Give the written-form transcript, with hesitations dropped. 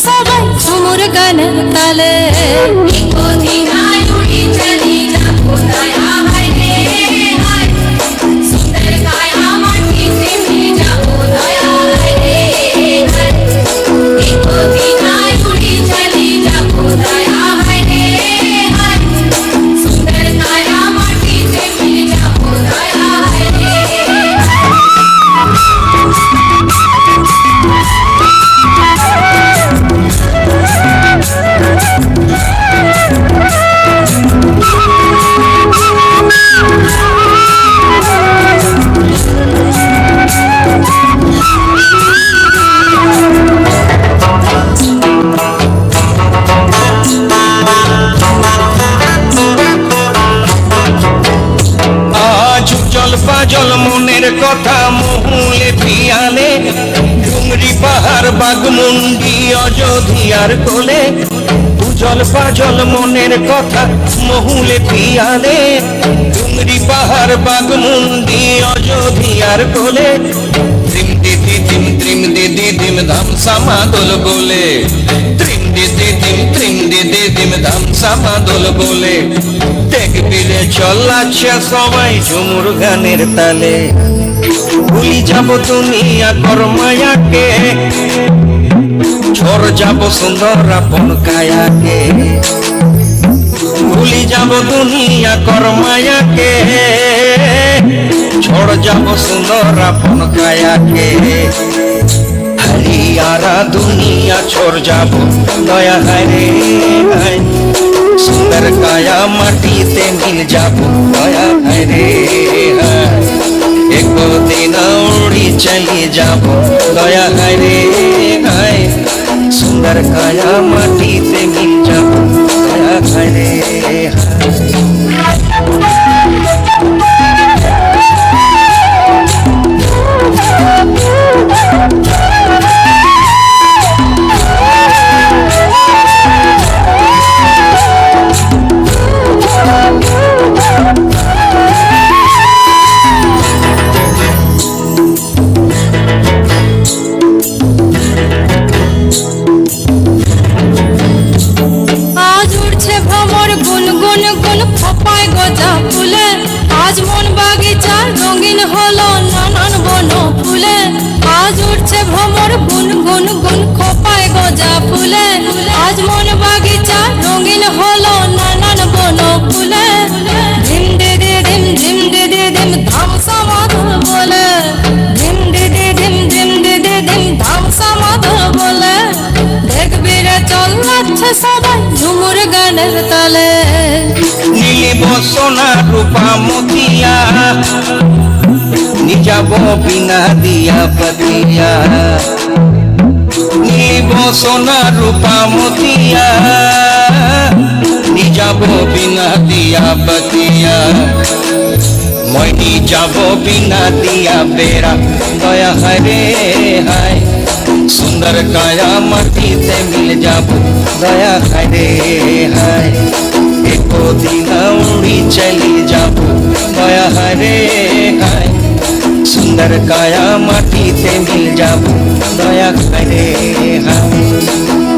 সবাই ঝুমুর গানের তালে জল মনের কথা মহুলে পিয়ালে ডুংরি পাহাড় বাগমুন্ডি অযোধ্যার কোলে উজল পাজল মনের কথা মহুলে পিয়ালে ডুংরি পাহাড় বাগমুন্ডি অযোধ্যার কোলে ত্রিম দিদি দিম ধাম সামাদল বলে ত্রিম দিদি ধাম সামাদল বলে দেখবি রে চলাচ্ছে সবাই ঝুমুর গানের তালে ভুলি যাব দুনিয়া কর্মায়াকে ঝড় যাব সুন্দর আপন কায়াকে ভুলি যাব দুনিয়া কর্মায়াকে ঝড় যাব সুন্দর আপন কায়াকে हरियारा दुनिया छोड़ जाबो दया हरे हाय सुंदर काया माटी ते मिल जाबो दया हरे हाय एक दिन उड़ी चली जाबो दया हरे हाय सुंदर काया माटी ते मिल जाबो दया हरे हाय आज मन बागिचा रंगीन हलो नानान बन फुले आज उठছে ভ্রমর গুন গুন গুন খোপায় গজা ফুলে आज मन बागिचा रंगीन हलो नानान बन फुले ধিম দিদি ধিম ধাম সমাধল বলে ধিম দিদি ধিম ধাম সমাধল বলে দেখবি রে চলাচ্ছে সবাই ঝুমুর গানের তালে নীলি বসনা রূপা মতিয়া নিজাব বিনা দিয়া পতিয়া নীলি বসনা রূপা মতিয়া নিজাব বিনা দিয়া পতিয়া মইনি যাব বিনা দিয়া বেরা দয়া হরে হায় सुंदर काया माटी ते मिल जाबो दया हरे हाय एको दिन उड़ी चली जाबो दया हरे हाय सुंदर काया माटी ते मिल जाबो दया हरे हाय